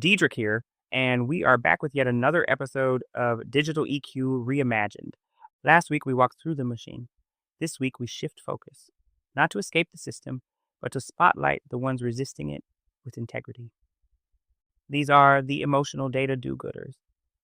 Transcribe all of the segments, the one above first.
Diedrich here, and we are back with yet another episode of Digital EQ Reimagined. Last week we walked through the machine. This week we shift focus, not to escape the system, but to spotlight the ones resisting it with integrity. These are the emotional data do-gooders,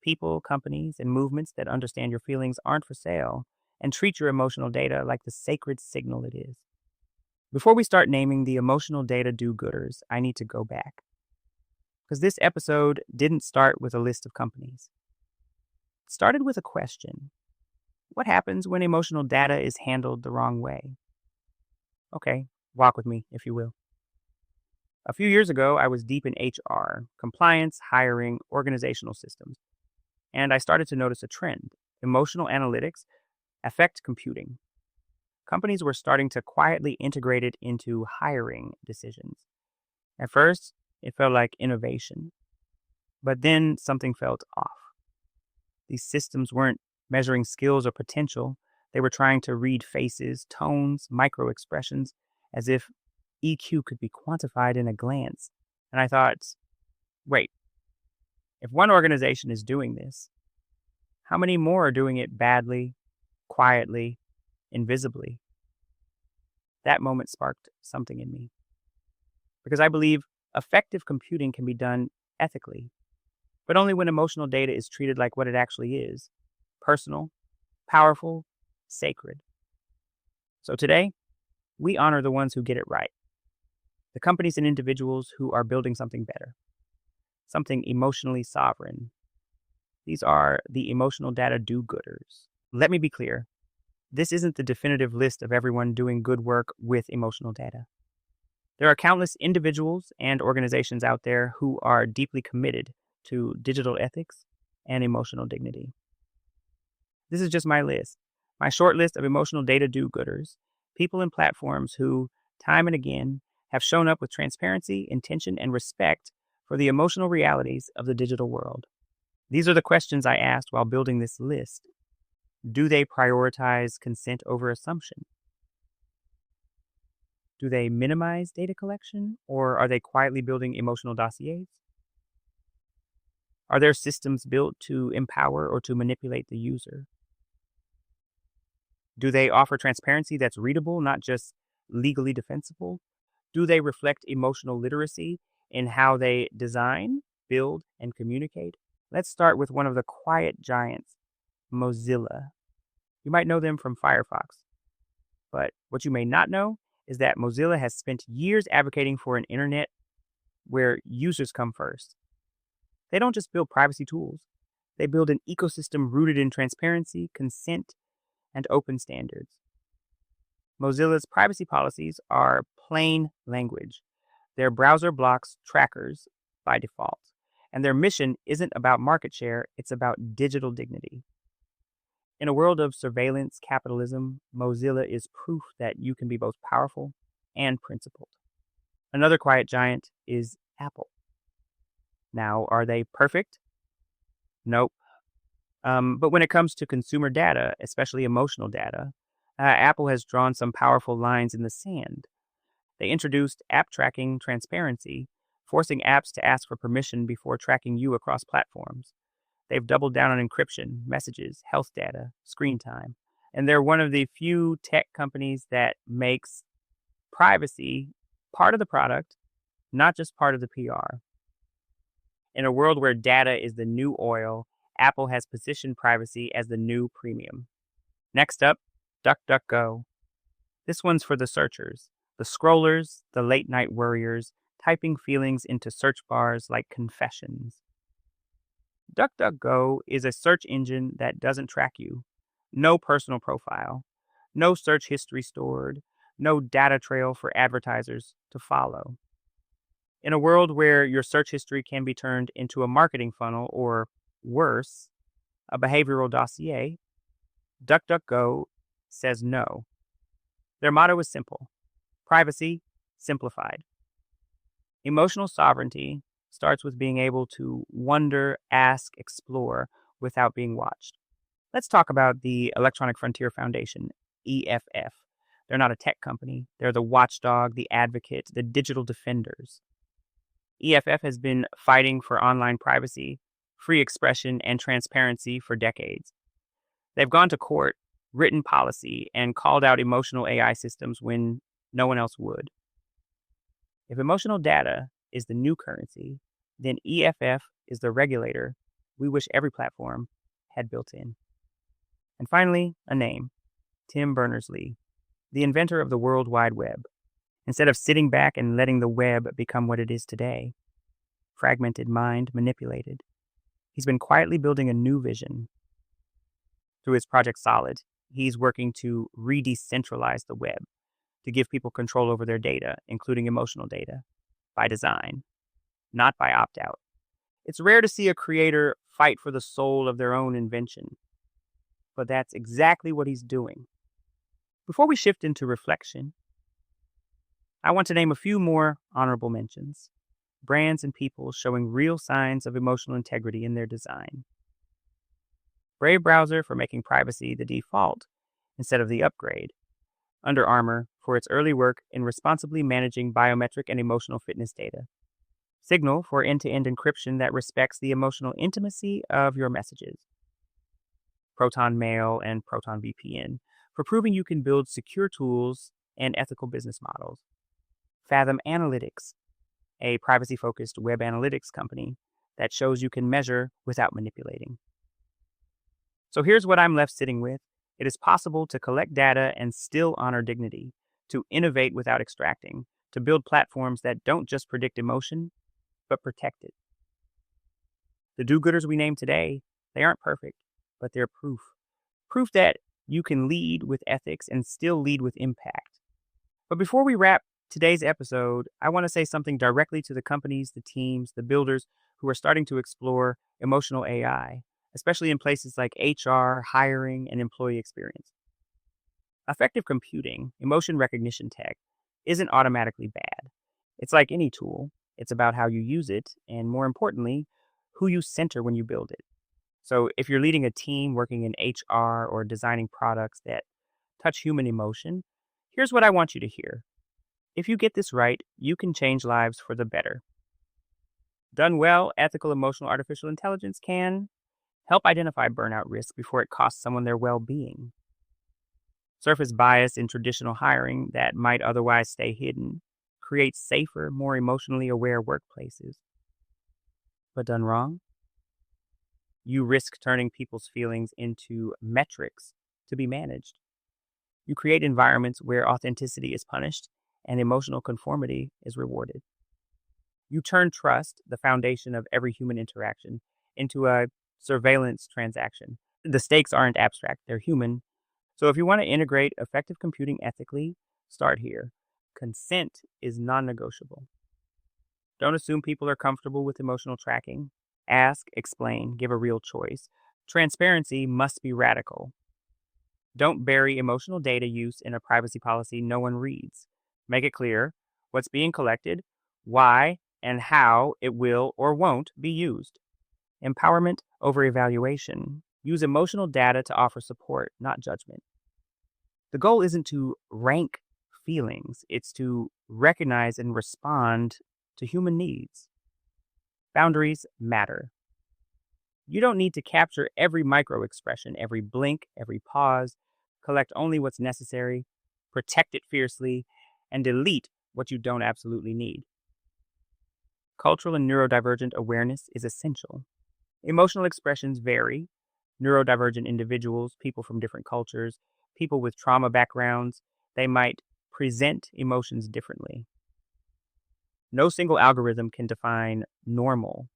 people, companies, and movements that understand your feelings aren't for sale and treat your emotional data like the sacred signal it is. Before we start naming the emotional data do-gooders, I need to go back. Because this episode didn't start with a list of companies. It started with a question. What happens when emotional data is handled the wrong way? Okay, walk with me, if you will. A few years ago, I was deep in HR, compliance, hiring, organizational systems, and I started to notice a trend. Emotional analytics, affect computing. Companies were starting to quietly integrate it into hiring decisions. At first, it felt like innovation. But then something felt off. These systems weren't measuring skills or potential. They were trying to read faces, tones, micro expressions, as if EQ could be quantified in a glance. And I thought, wait, if one organization is doing this, how many more are doing it badly, quietly, invisibly? That moment sparked something in me. Because I believe effective computing can be done ethically, but only when emotional data is treated like what it actually is: personal, powerful, sacred. So today, we honor the ones who get it right, the companies and individuals who are building something better, something emotionally sovereign. These are the emotional data do-gooders. Let me be clear. This isn't the definitive list of everyone doing good work with emotional data. There are countless individuals and organizations out there who are deeply committed to digital ethics and emotional dignity. This is just my list, my short list of emotional data do-gooders, people and platforms who, time and again, have shown up with transparency, intention, and respect for the emotional realities of the digital world. These are the questions I asked while building this list. Do they prioritize consent over assumption? Do they minimize data collection, or are they quietly building emotional dossiers? Are their systems built to empower or to manipulate the user? Do they offer transparency that's readable, not just legally defensible? Do they reflect emotional literacy in how they design, build, and communicate? Let's start with one of the quiet giants, Mozilla. You might know them from Firefox, but what you may not know is that Mozilla has spent years advocating for an internet where users come first. They don't just build privacy tools. They build an ecosystem rooted in transparency, consent, and open standards. Mozilla's privacy policies are plain language. Their browser blocks trackers by default, and their mission isn't about market share, it's about digital dignity. In a world of surveillance capitalism, Mozilla is proof that you can be both powerful and principled. Another quiet giant is Apple. Now, are they perfect? Nope. But when it comes to consumer data, especially emotional data, Apple has drawn some powerful lines in the sand. They introduced app tracking transparency, forcing apps to ask for permission before tracking you across platforms. They've doubled down on encryption, messages, health data, screen time. And they're one of the few tech companies that makes privacy part of the product, not just part of the PR. In a world where data is the new oil, Apple has positioned privacy as the new premium. Next up, DuckDuckGo. This one's for the searchers, the scrollers, the late-night worriers, typing feelings into search bars like confessions. DuckDuckGo is a search engine that doesn't track you. No personal profile, no search history stored, no data trail for advertisers to follow. In a world where your search history can be turned into a marketing funnel or, worse, a behavioral dossier, DuckDuckGo says no. Their motto is simple: privacy simplified. Emotional sovereignty starts with being able to wonder, ask, explore without being watched. Let's talk about the Electronic Frontier Foundation, EFF. They're not a tech company. They're the watchdog, the advocate, the digital defenders. EFF has been fighting for online privacy, free expression, and transparency for decades. They've gone to court, written policy, and called out emotional AI systems when no one else would. If emotional data is the new currency, then EFF is the regulator we wish every platform had built in. And finally, a name: Tim Berners-Lee, the inventor of the World Wide Web. Instead of sitting back and letting the web become what it is today, fragmented mind manipulated, he's been quietly building a new vision. Through his Project Solid, he's working to re-decentralize the web, to give people control over their data, including emotional data, by design, not by opt-out. It's rare to see a creator fight for the soul of their own invention, but that's exactly what he's doing. Before we shift into reflection, I want to name a few more honorable mentions. Brands and people showing real signs of emotional integrity in their design. Brave Browser for making privacy the default instead of the upgrade. Under Armour for its early work in responsibly managing biometric and emotional fitness data. Signal for end-to-end encryption that respects the emotional intimacy of your messages. Proton Mail and Proton VPN for proving you can build secure tools and ethical business models. Fathom Analytics, a privacy-focused web analytics company that shows you can measure without manipulating. So here's what I'm left sitting with. It is possible to collect data and still honor dignity, to innovate without extracting, to build platforms that don't just predict emotion, but protect it. The do-gooders we named today, they aren't perfect, but they're proof. Proof that you can lead with ethics and still lead with impact. But before we wrap today's episode, I want to say something directly to the companies, the teams, the builders who are starting to explore emotional AI, especially in places like HR, hiring, and employee experience. Affective computing, emotion recognition tech, isn't automatically bad. It's like any tool. It's about how you use it, and more importantly, who you center when you build it. So if you're leading a team working in HR or designing products that touch human emotion, here's what I want you to hear. If you get this right, you can change lives for the better. Done well, ethical emotional artificial intelligence can help identify burnout risk before it costs someone their well-being. Surface bias in traditional hiring that might otherwise stay hidden. Creates safer, more emotionally aware workplaces. But done wrong, you risk turning people's feelings into metrics to be managed. You create environments where authenticity is punished and emotional conformity is rewarded. You turn trust, the foundation of every human interaction, into a surveillance transaction. The stakes aren't abstract, they're human. So if you want to integrate effective computing ethically, start here. Consent is non-negotiable. Don't assume people are comfortable with emotional tracking. Ask, explain, give a real choice. Transparency must be radical. Don't bury emotional data use in a privacy policy no one reads. Make it clear what's being collected, why, and how it will or won't be used. Empowerment over evaluation. Use emotional data to offer support, not judgment. The goal isn't to rank feelings, it's to recognize and respond to human needs. Boundaries matter. You don't need to capture every micro-expression, every blink, every pause. Collect only what's necessary, protect it fiercely, and delete what you don't absolutely need. Cultural and neurodivergent awareness is essential. Emotional expressions vary. Neurodivergent individuals, people from different cultures, people with trauma backgrounds, they might present emotions differently. No single algorithm can define normal.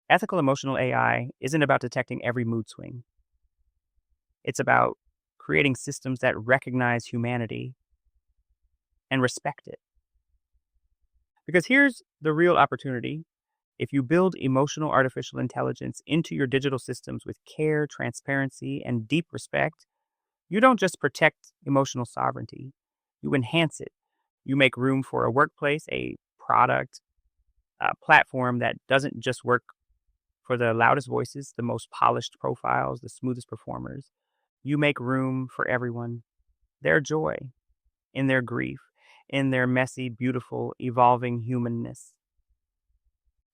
Ethical emotional AI isn't about detecting every mood swing. It's about creating systems that recognize humanity and respect it. Because here's the real opportunity. If you build emotional artificial intelligence into your digital systems with care, transparency, and deep respect, you don't just protect emotional sovereignty, you enhance it. You make room for a workplace, a product, a platform that doesn't just work for the loudest voices, the most polished profiles, the smoothest performers. You make room for everyone, their joy, in their grief, in their messy, beautiful, evolving humanness.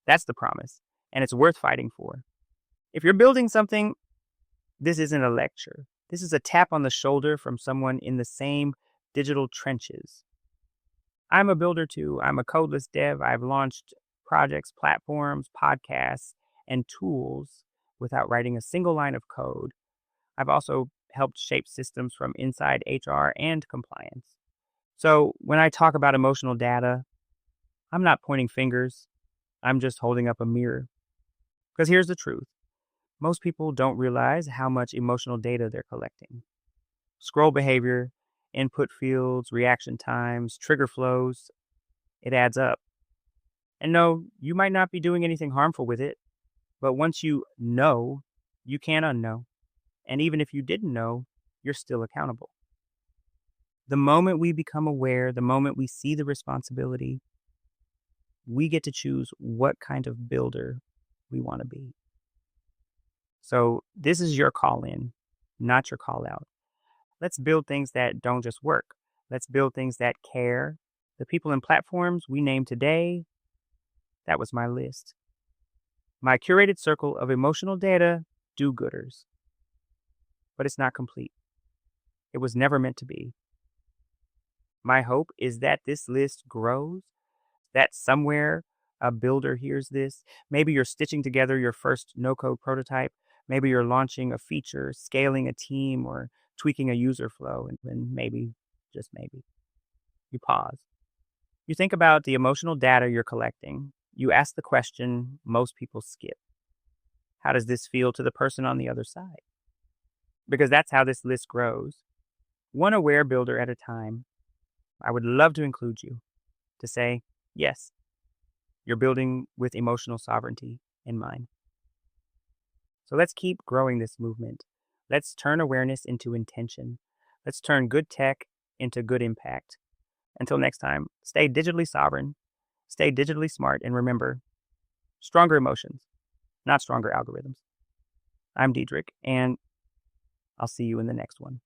That's the promise, and it's worth fighting for. If you're building something, this isn't a lecture. This is a tap on the shoulder from someone in the same digital trenches. I'm a builder too. I'm a codeless dev. I've launched projects, platforms, podcasts, and tools without writing a single line of code. I've also helped shape systems from inside HR and compliance. So when I talk about emotional data, I'm not pointing fingers. I'm just holding up a mirror. Because here's the truth. Most people don't realize how much emotional data they're collecting. Scroll behavior, input fields, reaction times, trigger flows, it adds up. And no, you might not be doing anything harmful with it, but once you know, you can't unknow. And even if you didn't know, you're still accountable. The moment we become aware, the moment we see the responsibility, we get to choose what kind of builder we want to be. So this is your call in, not your call out. Let's build things that don't just work. Let's build things that care. The people and platforms we named today, that was my list. My curated circle of emotional data do-gooders. But it's not complete. It was never meant to be. My hope is that this list grows, that somewhere a builder hears this. Maybe you're stitching together your first no-code prototype. Maybe you're launching a feature, scaling a team, or tweaking a user flow. And maybe, just maybe, you pause. You think about the emotional data you're collecting. You ask the question most people skip. How does this feel to the person on the other side? Because that's how this list grows. One aware builder at a time. I would love to include you to say, yes, you're building with emotional sovereignty in mind. So let's keep growing this movement. Let's turn awareness into intention. Let's turn good tech into good impact. Until next time, stay digitally sovereign, stay digitally smart, and remember, stronger emotions, not stronger algorithms. I'm Diedrich, and I'll see you in the next one.